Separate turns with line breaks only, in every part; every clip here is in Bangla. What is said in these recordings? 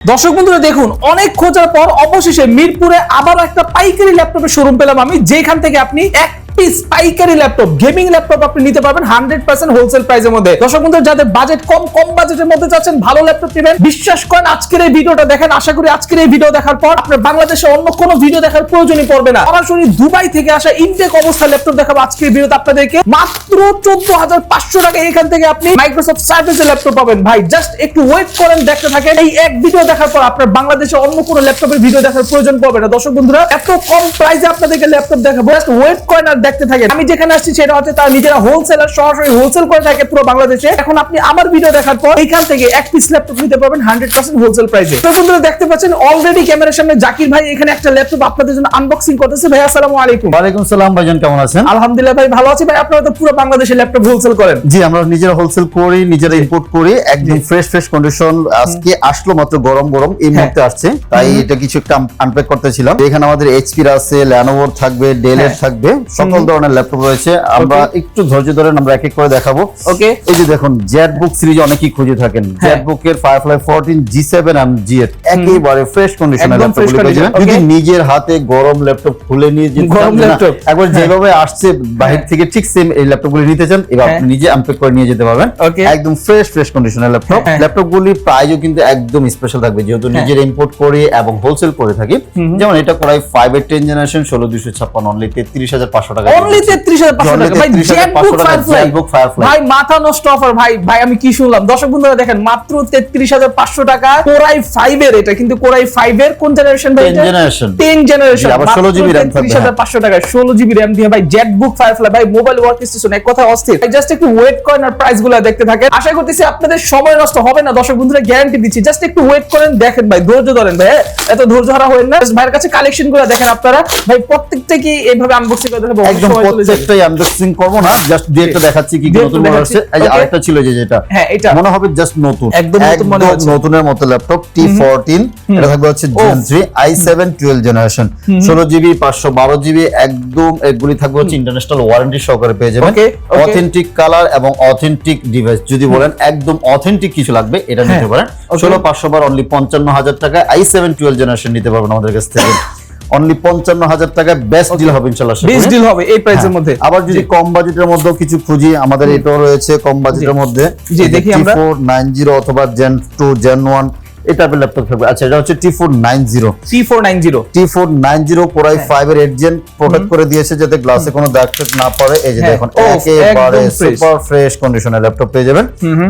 দর্শক বন্ধুরা দেখুন, অনেক খোঁজার পর অবশেষে মিরপুরে আবার একটা পাইকারি ল্যাপটপের শোরুম পেলাম আমি, যেখান থেকে আপনি এক পিস পাইকারি ল্যাপটপ, গেমিং ল্যাপটপ আপনি নিতে পারবেন 100% হোলসেল প্রাইসের মধ্যে। দর্শক বন্ধুরা যাদের বাজেট কম বাজেটের মধ্যে চাচ্ছেন ভালো ল্যাপটপ নেবেন, বিশ্বাস করেন আজকের এই ভিডিওটা দেখেন, আশা করি আজকের এই ভিডিও দেখার পর আপনার বাংলাদেশে অন্য কোনো ভিডিও দেখার প্রয়োজনই পড়বে না। সরাসরি দুবাই থেকে আসা ইনটেক অবস্থায় ল্যাপটপ দেখাবো আজকের ভিডিওতে আপনাদেরকে মাত্র 14,500 টাকায়। এখান থেকে আপনি মাইক্রোসফট সার্ভিসের ল্যাপটপ পাবেন। ভাই জাস্ট একটু ওয়েট করেন, দেখতে থাকেন। এই এক ভিডিও দেখার পর আপনার বাংলাদেশে অন্য কোনো ল্যাপটপের ভিডিও দেখার প্রয়োজন পড়বে না। দর্শক বন্ধুরা এত কম প্রাইসে আপনাদেরকে ল্যাপটপ দেখাবো, জাস্ট ওয়েট করেন আর দেখতে থাকেন। আমি যেখানে আসছি সেটা হচ্ছে তারা নিজেরা হোলসেলার, সরাসরি হোলসেল করে থাকে পুরো বাংলাদেশে। এখন আপনি আমার ভিডিও দেখার পর এখান থেকে এক পিস ল্যাপটপ নিতে পারবেন 100% হোলসেল প্রাইসে। তো বন্ধুরা দেখতে পাচ্ছেন অলরেডি ক্যামেরার সামনে জাকির ভাই এখানে একটা ল্যাপটপ আপনাদের জন্য আনবক্সিং করতেছে। ভাই আসসালামু আলাইকুম।
ওয়ালাইকুম সালাম ভাইজান, কেমন আছেন?
আলহামদুলিল্লাহ ভাই ভালো আছি। ভাই আপনারা তো পুরো বাংলাদেশে ল্যাপটপ হোলসেল করেন?
জি, আমরা নিজেরা হোলসেল করি, নিজেরা ইম্পোর্ট করি, একদম ফ্রেশ কন্ডিশন। আজকে আসলো মাত্র গরম এই মুহূর্তে আসছে, তাই এটা কিছু একটা আনপ্যাক করতেছিলাম। এখানে আমাদের এইচপি আছে, ল্যানোভোর থাকবে, ডেলের থাকবে, সকল ধরনের ল্যাপটপ রয়েছে। আমরা একটু ধৈর্য ধরেন, আমরা এক এক করে দেখাবো।
ওকে,
এই যে দেখুন, জেটবুক সিরিজ অনেকেই খুঁজে থাকেন। জেটবুকের ফায়ারফ্লাই 14 G7 and G8 একেবারে ফ্রেশ কন্ডিশনের ল্যাপটপ। যদি নিজের হাতে গরম ল্যাপটপ খুলে নিয়ে একবার যেভাবে আসছে বাহির থেকে ঠিক সেম এই ল্যাপটপগুলি নিতে চান, এবার আপনি নিজে আনপ্যাক করে নিয়ে যেতে পারবেন। একদম ফ্রেশ কন্ডিশনের ল্যাপটপ। ল্যাপটপগুলি প্রাইসও কিন্তু একদম স্পেশাল থাকবে, যেহেতু নিজের ইম্পোর্ট করি এবং হোলসেল করে থাকি। যেমন এটা কোরাই 5 এর 10 জেনারেশন 16256 অনলি 33,500 টাকা।
অনলি 33,500 টাকা ভাই। জেটবুক ফায়ারফ্লাই ভাই মাথা নষ্ট অফার। ভাই আমি কি শুনলাম? দর্শক বন্ধুরা দেখেন, মাত্র 33,500 টাকা কোরাই 5 এর। এটা কিন্তু কোরাই 5 এর কোন জেনারেশন ভাই? 10 জেনারেশন। আবার 16 জিবি র‍্যাম থাকবে। 33,500 টাকা 16 জিবি র‍্যাম দিয়ে ভাই জেটবুক ফায়ারফ্লাই। ভাই মোবাইল ওয়ার্ক স্টেশন এক কথা অস্থির। ভাই জাস্ট একটু ওয়েট করেন আর প্রাইসগুলো দেখতে থাকেন। আশা করতেছি আপনাদের সময় নষ্ট হবে না। দর্শক বন্ধুরা গ্যারান্টি দিচ্ছি, জাস্ট একটু ওয়েট করেন, দেখেন ভাই, ধৈর্য ধরেন ভাই, এত ধৈর্য হারা হবেন না। ভাইয়ের কাছে কালেকশনগুলো দেখেন আপনারা। ভাই প্রত্যেকটা কি এইভাবে আনবক্সিং করে দেখাবো?
একদম প্রত্যেকটাই আনবক্সিং করব না, জাস্ট দুইটা দেখাচ্ছি কি নতুন মডেল আছে। এই যে আরেকটা ছিল যেটা,
হ্যাঁ এটা
মনে হবে জাস্ট নতুন,
একদম নতুন মনে হচ্ছে,
নতুনের মতো ল্যাপটপ T14। এটা থাকবে হচ্ছে Gen 3 i7 12 generation 16 GB 512 GB. একদম এগুলি থাকবে হচ্ছে ইন্টারন্যাশনাল ওয়ারেন্টি সহকারে পেয়ে যাবেন। অথেন্টিক কালার এবং অথেন্টিক ডিভাইস। যদি বলেন একদম অথেন্টিক কিছু লাগবে, এটা নিতে পারেন। 16,500 অনলি 55,000 টাকা i7 12 জেনারেশন নিতে পারবেন আমাদের কাছ থেকে। অনলি 55,000 টাকা বেস্ট ডিল হবে ইনশাআল্লাহ।
বেস্ট ডিল হবে এই প্রাইসের মধ্যে।
আবার যদি কম বাজেটের মধ্যেও কিছু খুঁজি, আমাদের এটাও রয়েছে কম বাজেটের মধ্যে।
জি দেখি আমরা
T490 অথবা Gen 2 Gen 1 এটা ল্যাপটপ থাকবে। আচ্ছা, এটা হচ্ছে T490 কোরাই 5 এর 8 জেন প্রোটেক্ট করে দিয়েছে, যাতে গ্লাসে কোনো দাগ না পড়ে। এই যে দেখুন, একেবারে সুপার ফ্রেশ কন্ডিশনের ল্যাপটপ পেয়ে যাবেন।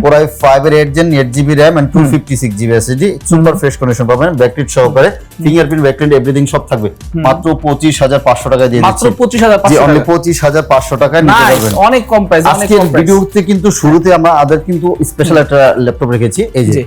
কোরাই 5 এর 8 gen 8 GB RAM and 256 GB SSD, super fresh condition পাবেন। ব্যাকলিট সহকারে, ফিঙ্গারপ্রিন্ট, ব্যাকলিট এভরিথিং সব থাকবে। মাত্র 25,500 টাকা দিয়ে দিচ্ছি।
মাত্র 25,500 টাকা।
অনলি 25,500 টাকায় নিতে পারবেন।
অনেক কম প্রাইস, অনেক কম প্রাইস।
ভিডিওতে কিন্তু শুরুতে আমরা কিন্তু স্পেশাল একটা ল্যাপটপ রেখেছি। এই যে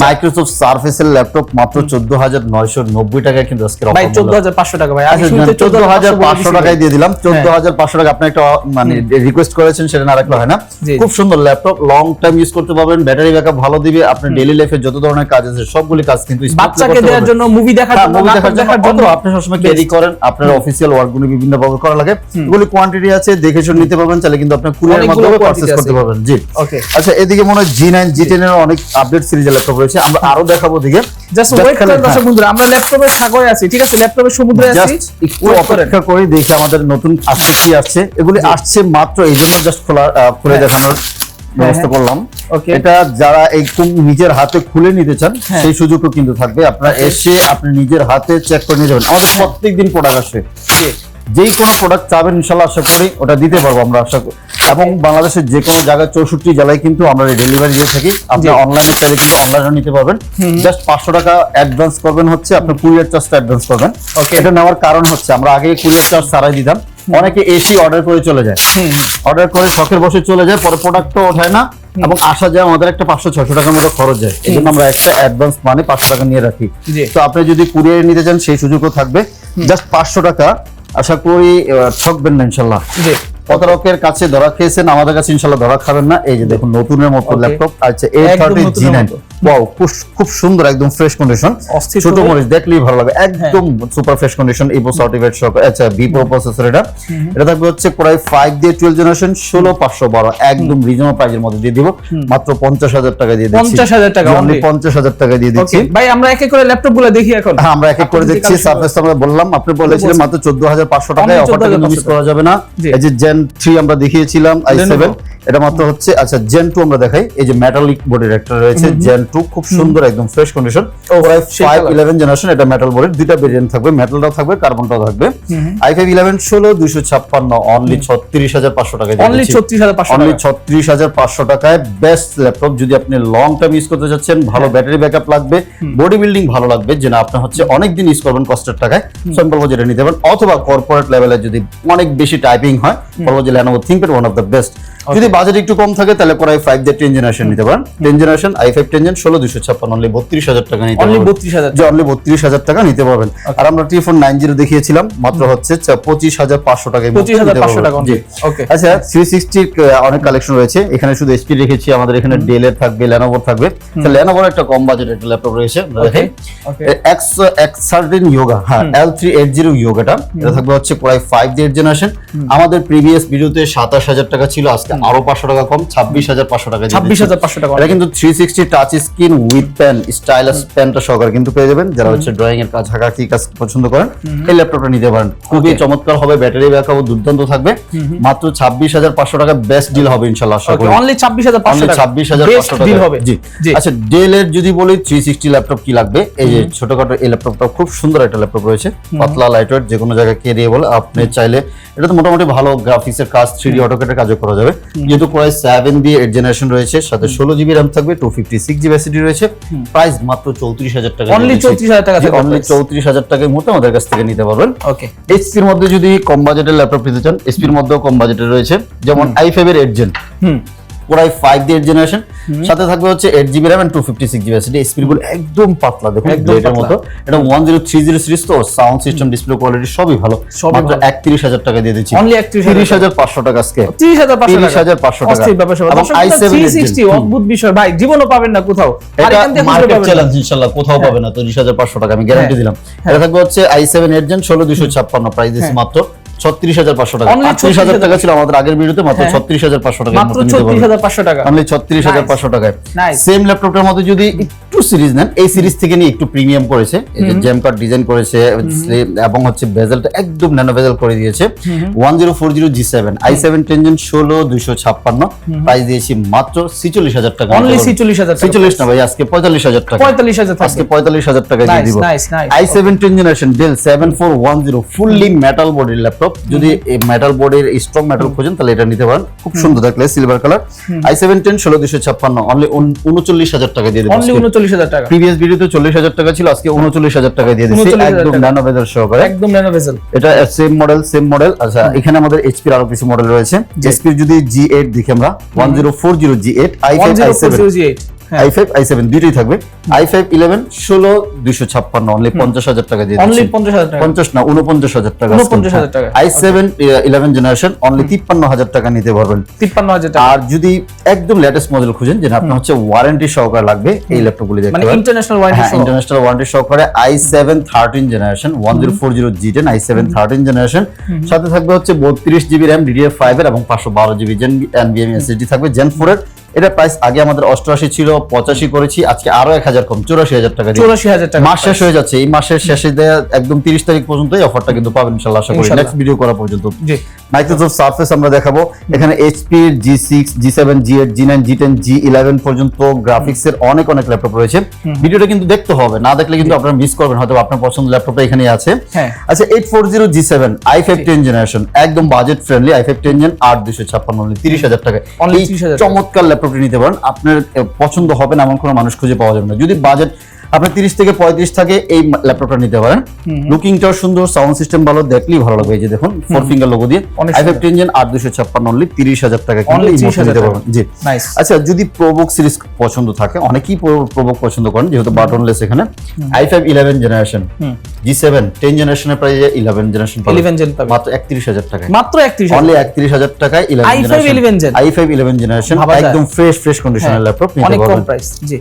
মাইক্রোসফট সারফেসের ল্যাপটপ মাত্র 14,990 টাকায় কিন্তু আজকে
ভাই 14,500 টাকা ভাই। আমি শুনতে
14,500 টাকায় দিয়ে দিলাম। 14,500 টাকা আপনি একটা মানে রিকোয়েস্ট করেছেন, সেটা না রাখলে হয় না। খুব সুন্দর ল্যাপটপ, লং টাইম ইউজ করতে পারবেন, ব্যাটারি ব্যাকআপ ভালো দিবে। আপনি ডেইলি লাইফে যত ধরনের কাজ আছে সবগুলি কাজ কিন্তু
বাচ্চাকে দেওয়ার জন্য, মুভি দেখার জন্য,
আপনি সবসময় ক্যারি করেন, আপনার অফিসিয়াল ওয়ার্কগুলো বিভিন্ন ভাবে করা লাগে। এগুলি কোয়ান্টিটি আছে, দেখে শুনে নিতে পারবেন। চাইলে কিন্তু আপনি কুরিয়ারের মাধ্যমে পারচেজ করতে পারবেন। জি ওকে। আচ্ছা, এদিকে মনে হয় G9 G10 এর অনেক আপডেট সিরিজের ল্যাপটপ রয়েছে, আমরা আরো দেখাবো। দিকে
জাস্ট ওয়েট করেন দর্শক বন্ধুরা, আমরা ল্যাপটপের সাগরে আছি, ঠিক আছে, ল্যাপটপের সমুদ্রে আছি।
একটু অপেক্ষা করে দেখি আমাদের নতুন আসছে কি আসছে। এগুলি আসছে মাত্র এইজন্য জাস্ট খুলে দেখানোর ব্যবস্থা করলাম। এটা যারা এই নিজের হাতে খুলে নিতে চান, সেই সুযোগও কিন্তু থাকবে। আপনারা এসে আপনি নিজের হাতে চেক করে নিয়ে যাবেন। আমাদের প্রত্যেকদিন প্রোডাক্ট আসে, যেই কোনো প্রোডাক্ট চাবেন ইনশাআল্লাহ আশা করি ওটা দিতে পারবো আমরা, আশা করি। এবং বাংলাদেশের যে কোনো জায়গায় 64 জেলায় কিন্তু আমরা ডেলিভারি দিয়ে থাকি। আপনি অনলাইনে চাইলে কিন্তু অনলাইনে নিতে পারবেন। জাস্ট 500 টাকা অ্যাডভান্স করবেন, হচ্ছে আপনি কুরিয়ার চার্জটা অ্যাডভান্স করবেন। এটা নেওয়ার কারণ হচ্ছে আমরা আগে কুরিয়ার চার্জ ছাড়াই দিতাম, অনেকে এসি অর্ডার করে চলে যায়, অর্ডার করে শখের বসে চলে যায়, পরে প্রোডাক্টও ওঠায় না এবং আসা যায় আমাদের একটা 500-600 টাকার মতো খরচ যায়। এই জন্য আমরা একটা অ্যাডভান্স মানে 500 টাকা নিয়ে রাখি। তো আপনি যদি কুরিয়ারে নিতে চান সেই সুযোগও থাকবে। জাস্ট 500 টাকা, আশা করি ঠকবেন না ইনশাআল্লাহ। প্রতারকের কাছে ধরা খেয়েছেন, আমাদের কাছে ইনশাআল্লাহ ধরা খাবেন না। এই যে দেখুন নতুনের মতো ল্যাপটপ আছে A30 G9। ওয়াও, খুব সুন্দর, একদম ফ্রেশ কন্ডিশন, ছোট মরিচ দেখলেই ভালো লাগে, একদম super fresh condition, Ivo certified সহ। আচ্ছা, বি প্রো প্রসেসর এটা থাকবে হচ্ছে Core i5 দিয়ে 12 জেনারেশন 16512, একদম রিজনেবল প্রাইসের মধ্যে দিয়ে দিব, মাত্র 50000 টাকা দিয়ে দিচ্ছি।
50000 টাকা,
অনলি 50000 টাকা দিয়ে দিচ্ছি।
ভাই আমরা এক এক করে ল্যাপটপগুলো দেখি এখন।
হ্যাঁ, আমরা এক এক করে দেখছি। সারফেস আমরা বললাম, আপনি বলেছিলেন মাত্র 14500 টাকায়, অফারটা কিন্তু মিস করা যাবে না। এই যে Gen 3 আমরা দেখিয়েছিলাম i7, এটা মাত্র হচ্ছে। আচ্ছা, Gen 2 আমরা দেখাই। এই যে মেটালিক বডির একটা রয়েছে Gen 2, খুব সুন্দর, একদম fresh condition. Core i5 11 generation, এটা মেটাল বডির, দুইটা ভেরিয়েন্ট থাকবে, মেটালটাও থাকবে, কার্বনটাও থাকবে। i5 11 16256, অনলি 36500 টাকায় দিয়ে
অনলি
দিচ্ছি।
36500
অনলি 36500 টাকায় বেস্ট ল্যাপটপ। যদি আপনি লং টাইম ইউজ করতে চাচ্ছেন, ভালো ব্যাটারি ব্যাকআপ লাগবে, বডি বিল্ডিং ভালো লাগবে, যেটা আপনি হচ্ছে অনেক দিন ইউজ করবেন কষ্টের টাকায়, সিম্পল যেটা নিতে পারেন। অথবা কর্পোরেট লেভেলে যদি অনেক বেশি টাইপিং হয়, বলবো যে Lenovo ThinkPad one of the best. যদি বাজেট একটু কম থাকে তাহলে Core i5 দিয়ে 10 জেনারেশন নিতে পারেন। 10 জেনারেশন i5 10 জেন 16256, অনলি 32000 টাকা নিতে পারবেন। অনলি 32000 টাকা নিতে পারবেন। আর আমরা T490 দেখিয়েছিলাম, মাত্র হচ্ছে 25500 টাকায়
25500 টাকা। ওকে,
আচ্ছা, 360 অনেক কালেকশন রয়েছে, এখানে শুধু HP রেখেছি, আমাদের এখানে Dell এর থাকবে, Lenovo থাকবে। তো Lenovo একটা কম বাজেটের একটা ল্যাপটপ রয়েছে, দেখেন X13 Yoga, হ্যাঁ L380 Yoga, এটা থাকবে হচ্ছে Core i5 দিয়ে 8 জেনারেশন। আমাদের প্রিভিয়াস ভিডিওতে 27000 টাকা ছিল, আজকে আরো 500 টাকা কম, 26500 টাকা।
26500 টাকা।
এটা কিন্তু 360 touch screen with pen, stylus পেনটা সহকারে কিন্তু পেয়ে যাবেন। যারা হচ্ছে ড্রয়িং এর কাজ, হাঁকাকি কাজ পছন্দ করেন, এই ল্যাপটপটা নিতে পারেন। খুবই চমৎকার হবে, ব্যাটারি ব্যাকআপ দুর্দান্ত থাকবে। মাত্র 26500 টাকা বেস্ট ডিল হবে ইনশাআল্লাহ, আশা করি।
অনলি 26500 টাকা,
26500 টাকা
ডিল হবে।
জি। আচ্ছা, ডেল এর যদি বলি 360 ল্যাপটপ কি লাগবে, এই যে ছোটখাটো এই ল্যাপটপটা খুব সুন্দর একটা ল্যাপটপ রয়েছে, পাতলা লাইটওয়েট, যে কোনো জায়গায় ক্যারিয়েবল। আপনি চাইলে এটা তো মোটামুটি ভালো গ্রাফিক্সের কাজ, 3D অটোক্যাডের কাজও করা যাবে। যেহেতু Core i7 দিয়ে 8 জেনারেশন রয়েছে, সাথে 16GB RAM থাকবে, 256GB SSD রয়েছে। প্রাইস মাত্র 34000 টাকা।
অনলি 34000 টাকা,
অনলি 34000 টাকার মধ্যে আমাদের কাছ থেকে নিতে পারবেন।
ওকে,
HP এর মধ্যে যদি কম বাজেটের ল্যাপটপ নিতে চান, HP এর মধ্যেও কম বাজেটের রয়েছে, যেমন i5 এর 8 জেন, Core i5 দিয়ে 8 জেনারেশন, সাথে থাকবে হচ্ছে 8GB RAM and 256GB SSD। Speed গুলো একদম পাতলা, দেখুন ব্লেডের মতো। এটা 10330 সিরিজ, তো সাউন্ড সিস্টেম, ডিসপ্লে কোয়ালিটি সবই ভালো। মাত্র 31000 টাকা দিয়ে দিচ্ছি।
অনলি
30500 টাকা আজকে,
30500 টাকা। এবং i7 360 অদ্ভুত বিষয় ভাই, জীবনও পাবেন না কোথাও। আর এখান থেকে
মার্কেট চ্যালেঞ্জ ইনশাআল্লাহ কোথাও পাবেন না। 30500 টাকা আমি গ্যারান্টি দিলাম। এটা থাকবে হচ্ছে i7 8 জেন 16256, প্রাইস দিচ্ছি মাত্র 36500 টাকা। 38000 টাকা ছিল আমাদের আগের ভিডিওতে, মাত্র 36500 টাকা।
মাত্র 36500 টাকা,
অনলি 36500 টাকায়। সেম ল্যাপটপটার মধ্যে যদি একটু সিরিজ নেন, এই সিরিজ থেকে নিয়ে একটু প্রিমিয়াম করেছে, এই যে জেম কাট ডিজাইন করেছে, এবং হচ্ছে বেজেলটা একদম ন্যানো বেজেল করে দিয়েছে। 1040 G7 i7 10 জেন 16256, প্রাইস দিয়েছি মাত্র 46000 টাকা।
অনলি 46000 টাকা।
46 না ভাই, আজকে 45000 টাকা।
45000 টাকা,
আজকে 45000 টাকা দিয়ে দিব। i7 10 generation Dell 7410 fully metal বডির ল্যাপটপ। যদি এই মেটাল বডির স্ট্রং মেটাল খোঁজেন তাহলে এটা নিতে পারেন, খুব সুন্দর দেখলে সিলভার কালার। i7 10 16256, অনলি 39000 টাকা দিয়ে দিব।
অনলি 39000 টাকা।
প্রিভিয়াস ভিডিওতে 40000 টাকা ছিল, আজকে 39000 টাকা দিয়ে দিচ্ছি, একদম ন্যানো বেজেল সহকারে।
একদম ন্যানো বেজেল,
এটা সেম মডেল। আচ্ছা, এখানে আমাদের HP এর আরো কিছু মডেল রয়েছে। HP এর যদি G8 দেখি আমরা, 1040 G8, i5 i7 i7 দুইটাই থাকবে। i5 11 16256, অনলি 50000 টাকা দিয়ে দিচ্ছি।
অনলি 50000 টাকা,
50 না 49000 টাকা।
49000 টাকা।
i7 11 জেনারেশন, অনলি 53000 টাকা নিতে পারবেন।
53000 টাকা।
আর যদি একদম লেটেস্ট মডেল খুঁজেন, যেটা আপনার হচ্ছে ওয়ারেন্টি সহকারে লাগবে, এই ল্যাপটপগুলি দেখতে
মানে
পারেন,
ইন্টারন্যাশনাল ওয়ারেন্টি সহ।
ইন্টারন্যাশনাল ওয়ারেন্টি সহকারে i7 13 generation 1040 G10, i7 13 generation, সাথে থাকবে হচ্ছে 32GB RAM DDR5 এর এবং 512GB NVMe SSD থাকবে Gen 4 এর। এটা প্রাইস আগে আমাদের 88 ছিল, 85 করেছি, আজকে আরো 1000 কম, 84000 টাকা দিয়ে।
84000 টাকা।
মাস শেষ হয়ে যাচ্ছে, এই মাসের শেষে দেয়া একদম 30 তারিখ পর্যন্ত এই অফারটা কিন্তু পাবেন ইনশাআল্লাহ, আশা করি নেক্সট ভিডিও করা পর্যন্ত।
জি,
মাইক্রোসফট সারফেস আমরা দেখাবো। এখানে HP এর G6 G7 G8 G9 G10 G11 পর্যন্ত গ্রাফিক্স এর অনেক ল্যাপটপ রয়েছে। ভিডিওটা কিন্তু দেখতে হবে, না দেখলে কিন্তু আপনারা মিস করবেন, হয়তো আপনার পছন্দের ল্যাপটপটা এখানেই আছে। আচ্ছা, 840 G7 i5 10 জেনারেশন, একদম budget friendly, i5 10 gen 8256, only 30000 টাকা। চমৎকার ল্যাপটপটি নিতে পারেন, আপনার পছন্দ হবে না এমন কোনো মানুষ খুঁজে পাওয়া যাবে না। যদি বাজেট আপনার 30 থেকে 35 থাকে এই ল্যাপটপটা নিতে পারেন। লুকিংটাও সুন্দর, সাউন্ড সিস্টেম ভালো, দেখলেই ভালো লাগবে। এই যে দেখুন 4 ফিঙ্গার লোগো দিয়ে i5 10 8256 অনলি 30000 টাকা কিন্তু এই মডেল নিতে পারবেন। জি
নাইস।
আচ্ছা, যদি প্রোবুক সিরিজ পছন্দ থাকে, অনেকেই প্রোবুক পছন্দ করেন যেহেতু বাটনলেস, এখানে i5 11 জেনারেশন G7 10 জেনারেশনের প্রাইস 11 জেনারেশন মাত্র 31000 টাকায়,
মাত্র 31
অনলি 31000 টাকায় i5 11 জেনারেশন একদম ফ্রেশ কন্ডিশনের ল্যাপটপ নিতে
অনেক কম
পারবেন।
প্রাইস। জি,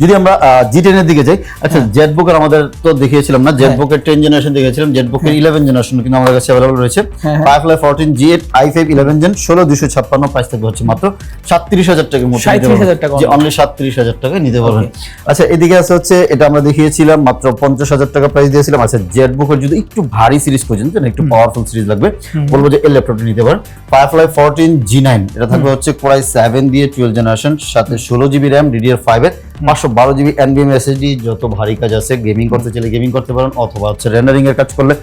যদি আমরা G10 এর দিকে যাই, আচ্ছা জেটবুক এর আমাদের তো দেখিয়েছিলাম না, জেটবুক এর 10 জেনারেশন দেখিয়েছিলাম, জেটবুক এর 11 জেনারেশন কিন্তু আমাদের কাছে अवेलेबल রয়েছে। Firefly 14 G8 i5 11 gen 16256 price থাকবে হচ্ছে মাত্র 37000 টাকার মধ্যে,
37000 টাকা,
যে অনলি 37000 টাকায় নিতে পারবেন। আচ্ছা, এদিকে আছে হচ্ছে এটা আমরা দেখিয়েছিলাম মাত্র 50000 টাকা প্রাইস দিয়েছিলাম। আচ্ছা, জেটবুক এর যদি একটু ভারী সিরিজ খোঁজেন, যেন একটু পাওয়ারফুল সিরিজ লাগবে, বলবো যে এই ল্যাপটপটা নিতে পারেন। Firefly 14 G9 এটা থাকবে হচ্ছে Core i7 দিয়ে 12 জেনারেশন, সাথে 16GB RAM DDR5 এর 512GB NVMe SSD। যত ভারী কাজ আছে, গেমিং করতে চাইলে গেমিং করতে পারেন, অথবা হচ্ছে রেন্ডারিং এর কাজ করলে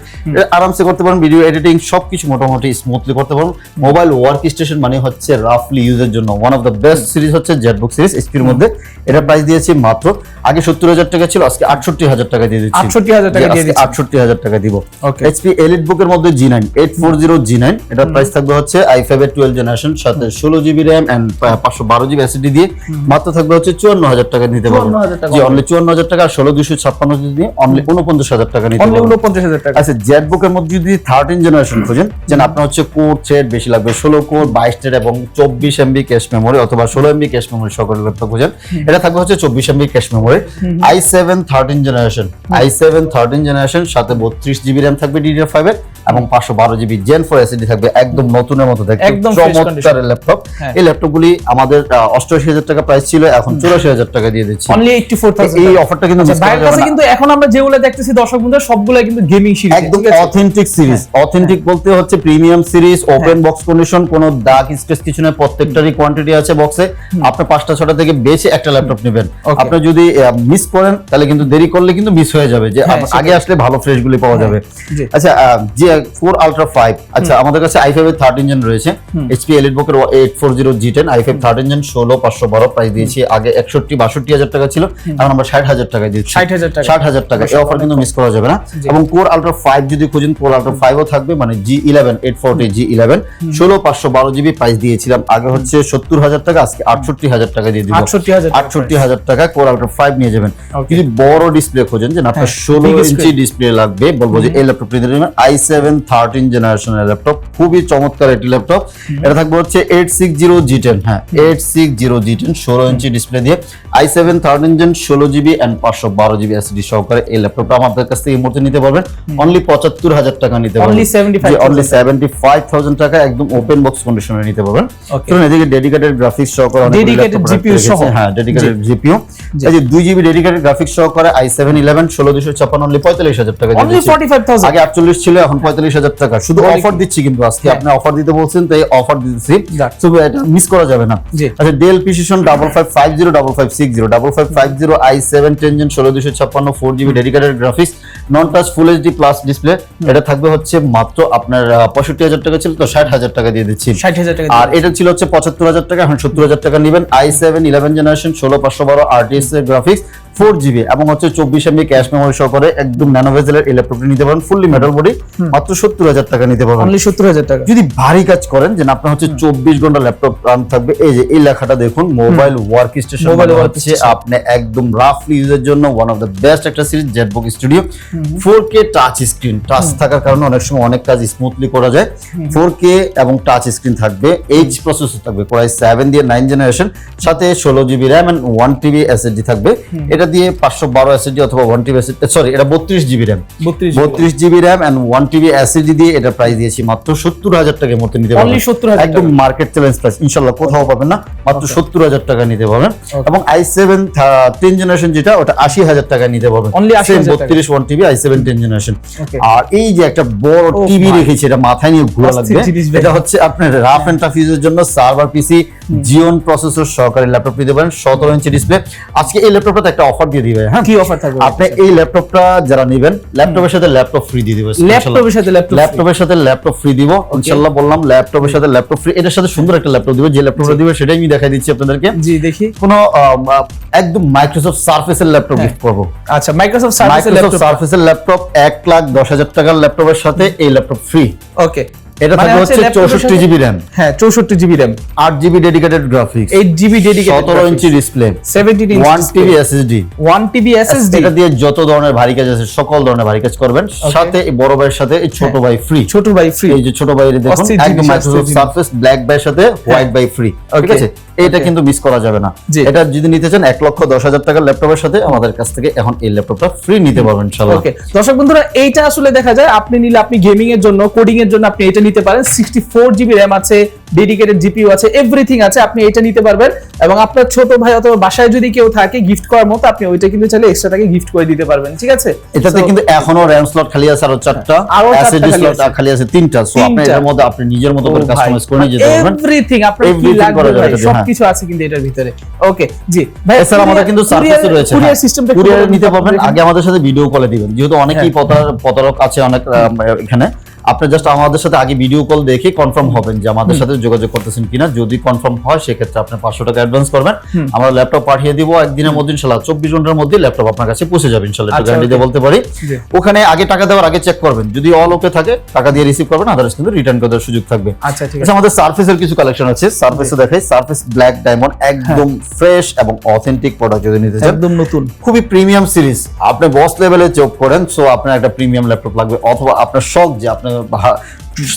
আরামসে করতে পারেন, ভিডিও এডিটিং সবকিছু মোটামুটি স্মুথলি করতে পারেন। মোবাইল ওয়ার্ক স্টেশন মানে হচ্ছে রাফলি ইউজের জন্য one of the best series হচ্ছে জেটবুক সিরিজ এসপির মধ্যে। এটা প্রাইস দিয়েছি মাত্র, আগে 70000 টাকা ছিল, আজকে 68000 টাকা দিয়ে দিচ্ছি।
68000 টাকা দিয়ে দিচ্ছি,
68000 টাকা দিব।
ওকে।
HP Elite Book এর মধ্যে G9 840 G9 এটা প্রাইস থাকবে হচ্ছে i5 এর 12 জেনারেশন, সাথে 16GB RAM and 512GB SSD দিয়ে মাত্র থাকবে হচ্ছে 54000 টাকা নিতে পারবেন। জি, অনলি 54000 টাকা, আর 16256 দিয়ে অনলি 49000 টাকা নিতে পারবেন।
49000 টাকা।
আচ্ছা, জেটবুক এর মধ্যে যদি 13 জেনারেশন খোঁজেন, যেন আপনার হচ্ছে কোর থ্রেড বেশি লাগবে, 16 কোর 22 থ্রেড এবং 24MB ক্যাশ মেমোরি অথবা 16MB ক্যাশ মেমোরি সকল ল্যাপটপ খোঁজেন, এটা থাকবে হচ্ছে 24MB cache memory. i7 13 generation, i7 13 generation, সাথে 32GB RAM থাকবে DDR5 এর এবং 512GB Gen 4 SSD থাকবে, একদম নতুনের মতো দেখতে,
একদম
চমৎকার ল্যাপটপ। এই ল্যাপটপগুলি আমাদের 88000 টাকা প্রাইস ছিল, এখন 84000 টাকা দিয়ে দিচ্ছি,
অনলি 84000।
এই অফারটা কিন্তু মিস করা
ভাইয়ের
যাবে
কাছে
না।
কিন্তু এখন আমরা যেগুলো দেখতেছি দর্শক বন্ধুরা সবগুলো কিন্তু গেমিং সিরিজ,
একদম অথেন্টিক সিরিজ। অথেন্টিক বলতে হচ্ছে premium series, open box condition, কোনো দাগ স্ক্র্যাচ কিছু না, প্রত্যেকটারই কোয়ান্টিটি আছে বক্সে। আপনি 5টা 6টা থেকে বেশি একটা ল্যাপটপ নেবেন, আপনি যদি মিস করেন তাহলে কিন্তু দেরি করলে কিন্তু মিস হয়ে যাবে, যে আগে আসলে ভালো ফ্রেশ গুলি পাওয়া যাবে। আচ্ছা, যে Core Ultra 5, আচ্ছা আমাদের কাছে i5 এর 13 জেন রয়েছে, HP Elite Book এর 840 G10 i5 13 জেন 16512 প্রাইস দিয়েছি, আগে 62000 টাকা ছিল, এখন আমরা 60000 টাকায় দিচ্ছি, 60000 টাকা। এই অফার কিন্তু মিস করা যাবে না। এবং Core Ultra 5 যদি খুঁজেন, Core Ultra 5 ও থাকবে, মানে G11 840 G11 16512GB প্রাইস দিয়েছিলাম, আগে হচ্ছে 70000 টাকা, আজকে 68000 টাকা দিয়ে দিব, 68000 টাকা Core Ultra 5 নিয়ে যাবেন। যদি বড় ডিসপ্লে খোঁজেন, যে আপনার 16 ইঞ্চি ডিসপ্লে লাগবে, বলবো যে এই ল্যাপটপটি নিতে পারেন। i7 13 জেনারেশনের ল্যাপটপ, খুবই চমৎকার একটি ল্যাপটপ। এটা থাকবে হচ্ছে 860 G10, হ্যাঁ 860 G10 16 ইঞ্চি ডিসপ্লে দিয়ে i7 13 gen 16GB and 512GB SSD সহকারে এই ল্যাপটপটা আমাদের কাছ থেকে এই মুহূর্তে নিতে পারবেন অনলি 75000 টাকা নিতে পারবেন, অনলি 75000 টাকা, একদম ওপেন বক্স কন্ডিশনে নিতে পারবেন। চলুন এদিকে ডেডিকেটেড গ্রাফিক্স সহকারে,
ডেডিকেটেড জিপিইউ সহ,
হ্যাঁ ডেডিকেটেড জিপিইউ, এই যে 2GB ডেডিকেটেড গ্রাফিক্স সহকারে i7 11 16256 অনলি 45000 টাকা দিয়ে দিচ্ছি,
45000,
আগে 48 ছিল, এখন 45000 টাকা। শুধু অফার দিচ্ছি, কিন্তু আজকে আপনি অফার দিতে বলছেন তাই অফার দিতেছি, শুধু এটা মিস করা যাবে না। আচ্ছা, Dell Precision 5550 5550 5550 i7 10 gen 16256 4GB dedicated graphics non touch full HD plus display, এটা থাকবে হচ্ছে মাত্র আপনার 65000 টাকা ছিল, তো 60000 টাকা দিয়ে দিচ্ছি,
60000 টাকা। আর
এটা ছিল হচ্ছে 75000 টাকা, এখন 70000 টাকা নেবেন। i7 11 জেনারেশন 16512 RTX এর গ্রাফিক্স 4GB এবং হচ্ছে 24MB ক্যাশ মেমোরি সহকারে একদম ন্যানো ভেজেলের এই ল্যাপটপটি নিতে পারেন, ফুললি মেটাল বডি, মাত্র 70000 টাকা নিতে পারবেন,
অনলি 70000 টাকা।
যদি ভারী কাজ করেন, যে আপনার হচ্ছে 24 ঘন্টা ল্যাপটপ রান থাকবে, এই যে এই লেখাটা দেখুন, mobile work station, mobile work station আপনি একদম রাফলি ইউজের জন্য ওয়ান অফ দ্য বেস্ট একটা series Jetbook studio. 4K touch screen, touch থাকার কারণে অনেক সময় অনেক কাজ স্মুথলি করা যায়। 4K এবং টাচ স্ক্রিন থাকবে, H প্রসেসর থাকবে, Core i7 দিয়ে 9 জেনারেশন, সাথে 16GB RAM and 1TB SSD থাকবে, এটা দিয়ে 512 SSD অথবা 1TB SSD, সরি এটা 32GB RAM, 32GB RAM and 1TB SSD দিয়ে এটা প্রাইস দিয়েছি মাত্র 70000 টাকার মধ্যে নিতে পারবেন, একদম মার্কেট চ্যালেঞ্জ প্রাইস, ইনশাআল্লাহ কোথাও পাবেন না, মাত্র 70000 টাকা নিতে পারবেন। এবং i7 10 জেনারেশন যেটা, ওটা 80000 টাকা নিতে পারবেন, 32 1TB GB i7 10 generation.
Okay.
আর এই যে একটা বড়
Oh
টিভি
my.
রেখেছি, এটা মাথায় নিয়ে ঘোরা
অস্থির
লাগবে।
জিনিস ভাই।
এটা হচ্ছে আপনার রাফ এন্ড টাফ ইউজের জন্য সার্ভার পিসি জিওন প্রসেসর সহকারে ল্যাপটপ নিতে পারেন, 17 ইঞ্চি ডিসপ্লে। আজকে এই ল্যাপটপটাতে একটা অফার দিয়ে দিবে, হ্যাঁ
কি অফার থাকবে?
আপনি এই ল্যাপটপটা যারা নেবেন, ল্যাপটপের সাথে ল্যাপটপ ফ্রি দিয়ে দিবে।
ল্যাপটপের সাথে
ল্যাপটপের সাথে ল্যাপটপ ফ্রি দিব ইনশাআল্লাহ। বললাম ল্যাপটপের সাথে ল্যাপটপ ফ্রি। এটার সাথে সুন্দর একটা ল্যাপটপ দিবে, যে ল্যাপটপটা দিবে সেটাই আমি দেখাই দিচ্ছি আপনাদেরকে।
জি দেখি।
কোনো একদম মাইক্রোসফট সারফেসের ল্যাপটপ গিফট করব।
আচ্ছা, মাইক্রোসফট
সারফেসের ল্যাপটপ 1,10,000 টাকার ল্যাপটপের সাথে এই ল্যাপটপ ফ্রি।
ওকে,
এটা থাকবে হচ্ছে 64 জিবি র‍্যাম,
হ্যাঁ 64 GB RAM,
8 GB dedicated graphics,
8 GB dedicated,
17 inch display,
17 ইঞ্চি
1 টিবি এসএসডি,
1 টিবি এসএসডি।
এটা দিয়ে যত ধরনের ভারী কাজ আছে সকল ধরনের ভারী কাজ করবেন। সাথে এই বড় ভাইয়ের সাথে এই ছোট ভাই ফ্রি।
ছোট ভাই ফ্রি,
এই যে ছোট ভাইয়ের দেখুন একদম মাইক্রোসফট সারফেস ব্ল্যাক ভাইয়ের সাথে হোয়াইট ভাই ফ্রি। ঠিক আছে, এটা কিন্তু মিস করা যাবে না। এটা যদি নিতে চান 1,10,000 টাকার ল্যাপটপের সাথে আমাদের কাছ থেকে এখন এই ল্যাপটপটা ফ্রি নিতে পারবেন ইনশাআল্লাহ।
ওকে দর্শক বন্ধুরা, এইটা আসলে দেখা যায় আপনি নিলে আপনি গেমিং এর জন্য, কোডিং এর জন্য আপনি এটা নিতে পারেন। 64 জিবি র‍্যাম আছে, ডেডিকেটেড জিপিইউ আছে, এভরিথিং আছে, আপনি এটা নিতে পারবেন। এবং আপনার ছোট ভাই অথবা বাসায় যদি কেউ থাকে গিফট করার মতো, আপনি ওইটা কিন্তু চাইলে এক্সট্রা টাকা গিফট করে দিতে পারবেন। ঠিক আছে,
এটাতে কিন্তু এখনো র‍্যাম স্লট খালি আছে আরো 4টা, এসএসডি স্লট খালি আছে 3টা। সো আপনি এর মধ্যে আপনি নিজের মতো করে কাস্টমাইজ করে নিয়ে যেতে পারবেন।
এভরিথিং আপনার কি লাগবে সবকিছু আছে কিন্তু এটার ভিতরে। ওকে জি ভাই,
এছাড়া আমাদের কিন্তু সার্ভিস রয়েছে,
কুরিয়ার সিস্টেমটা
কুরিয়ার নিতে পারবেন। আগে আমাদের সাথে ভিডিও কলে দিবেন, যেহেতু অনেকেই প্রতারক আছে অনেক এখানে। আপনি জাস্ট আমাদের সাথে আগে ভিডিও কল দেখে কনফার্ম হবেন যে আমাদের সাথে যোগাযোগ করতেছেন কিনা। যদি কনফার্ম হয় সেক্ষেত্রে আপনি 500 টাকা অ্যাডভান্স করবেন, আমরা ল্যাপটপ পাঠিয়ে দিব একদিনের মধ্যে ইনশাআল্লাহ। 24 ঘন্টার মধ্যে ল্যাপটপ আপনার কাছে পৌঁছে যাবে ইনশাআল্লাহ, এটা গ্যারান্টি দিয়ে বলতে পারি। ওখানে আগে টাকা দেওয়ার আগে চেক করবেন, যদি অল ওকে থাকে টাকা দিয়ে রিসিভ করবেন, আদারস কিন্তু রিটার্ন করার সুযোগ থাকবে।
আচ্ছা ঠিক আছে।
আমাদের সারফেসের কিছু কালেকশন আছে, সারফেসে দেখাই। সারফেস ব্ল্যাক ডায়মন্ড একদম ফ্রেশ এবং অথেন্টিক প্রোডাক্ট যদি নিতে চান,
একদম নতুন,
খুবই প্রিমিয়াম সিরিজ। আপনি বস লেভেলে জব করেন, সো আপনার একটা প্রিমিয়াম ল্যাপটপ লাগবে, অথবা আপনার শখ যে আপনার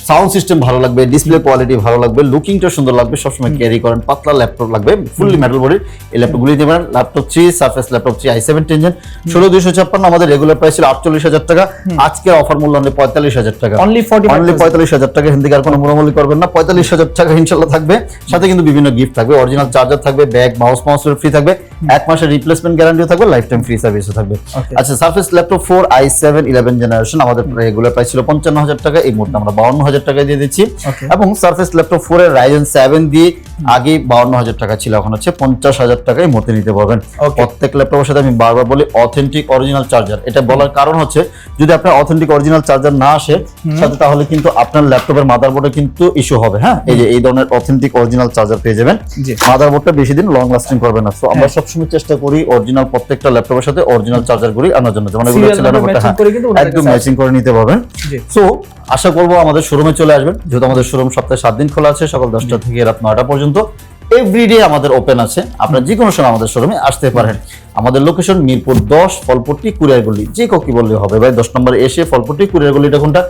সাউন্ড সিস্টেম ভালো লাগবে, ডিসপ্লে কোয়ালিটি ভালো লাগবে, লুকিংটা সুন্দর লাগবে, সবসময় ক্যারি করেন, পাতলা ল্যাপটপ লাগবে, ফুললি মেটাল বডির, এই ল্যাপটপগুলি নিতে পারেন। Laptop 3 Surface laptop 3 i7 10 gen, 16,256। আমাদের রেগুলার প্রাইস ছিল 48,000 টাকা, আজকে অফার মূল্য হলো 45,000 টাকা, অনলি 45,000 টাকা। হিন্দি আর কোনো মূল্য করবেন না, 45,000 টাকা ইনশাআল্লাহ থাকবে। সাথে কিন্তু বিভিন্ন গিফট থাকবে, অরিজিনাল চার্জার থাকবে, ব্যাগ, মাউস ফ্রি থাকবে, 1 মাসের রিপ্লেসমেন্ট গ্যারান্টিও থাকবে, লাইফ টাইম ফ্রি সার্ভিসও থাকবে। আচ্ছা, সারফেস ল্যাপটপ 4 i7 11 জেনারেশন আমাদের রেগুলার প্রাইস ছিল 55,000 টাকা, এই মুহূর্তে আমরা 52,000 টাকা দিয়ে দিচ্ছি। এবং সারফেস ল্যাপটপ 4 এর Ryzen 7 দিয়ে আগে 52,000 টাকা ছিল, এখন হচ্ছে 50,000 টাকায় মধ্যে নিতে পারবেন। প্রত্যেক ল্যাপটপের সাথে আমি বারবার বলি অথেন্টিক অরিজিনাল চার্জার। এটা বলার কারণ হচ্ছে যদি আপনার অথেন্টিক অরিজিনাল চার্জার না আসে সাথে, তাহলে কিন্তু আপনার ল্যাপটপের মাদারবোর্ডে কিন্তু ইস্যু হবে। হ্যাঁ, এই যে এই ধরনের অথেন্টিক অরিজিনাল চার্জার পেয়ে যাবেন। মাদারবোর্ডটা বেশি দিন লং লাস্টিং করবে না। সো আমরা সবসময় চেষ্টা করি অরিজিনাল প্রত্যেকটা ল্যাপটপের সাথে অরিজিনাল চার্জারগুলি আনার জন্য, যেমন এগুলো ছিল একদম ম্যাচিং করে নিতে পারবেন। সো আশা করবো আমাদের শোরুমে চলে আসবেন, যেহেতু আমাদের শোরুম সপ্তাহে 7 দিন খোলা আছে, সকাল 10টা থেকে রাত 9টা পর্যন্ত। এভরিডে আমাদের ওপেন আছে, আপনারা যে কোনো সময় আমাদের শোরুমে আসতে পারেন। আমাদের লোকেশন মিরপুর 10 ফলপট্টি কুরিয়ার গলি, যে কাউকে বললে হবে ভাই 10 নম্বরে এসে ফলপট্টি কুরিয়ার গলিটা কোনটা,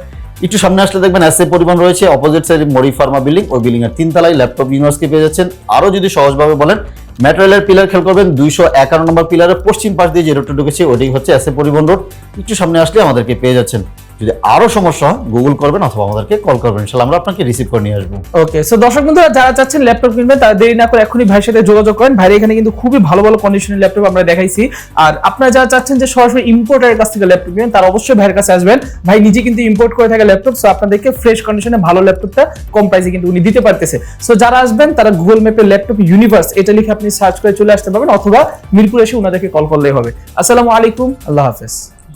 একটু সামনে আসলে দেখবেন এসএ পরিবহন রয়েছে, অপোজিট সাইডে মরি ফার্মা বিল্ডিং, ওই বিল্ডিং এর 3 তলায় ল্যাপটপ ইউনিভার্সিটি পেয়ে যাচ্ছেন। আরো যদি সহজভাবে বলেন, ম্যাটেরিয়ালের পিলার খেয়াল করবেন, 251 নম্বর পিলারের পশ্চিম পাশ দিয়ে যে রোডটা ঢুকেছে ওটাই হচ্ছে এসএ পরিবহন রোড। একটু সামনে আসলে আমাদেরকে পেয়ে যাচ্ছেন। যদি আরো সমস্যা হয় গুগল করবেন অথবা আমাদেরকে কল করবেন, ইনশাআল্লাহ আমরা আপনাকে রিসিভ করে নিয়ে আসবো।
ওকে, সো দর্শক বন্ধুরা যারা চাচ্ছেন ল্যাপটপ কিনবেন, তারা দেরি না করে এখনই ভাইয়ের সাথে যোগাযোগ করেন। ভাই এখানে কিন্তু খুবই ভালো ভালো কন্ডিশনের ল্যাপটপ আমরা দেখাইছি। আর আপনারা যারা চাচ্ছেন যে সরাসরি ইম্পোর্টারের কাছ থেকে ল্যাপটপ কিনবেন, তারা অবশ্যই ভাইয়ের কাছে আসবেন। ভাই নিজে কিন্তু ইম্পোর্ট করে থাকে ল্যাপটপ, সো আপনাদেরকে ফ্রেশ কন্ডিশনে ভালো ল্যাপটপটা কম প্রাইসে কিন্তু উনি দিতে পারতেছে। সো যারা আসবেন তারা গুগল ম্যাপে ল্যাপটপ ইউনিভার্স এটা লিখে আপনি সার্চ করে চলে আসতে পারবেন, অথবা মিরপুর এসে ওনাদেরকে কল করলেই হবে। আসসালামু আলাইকুম, আল্লাহ হাফেজ।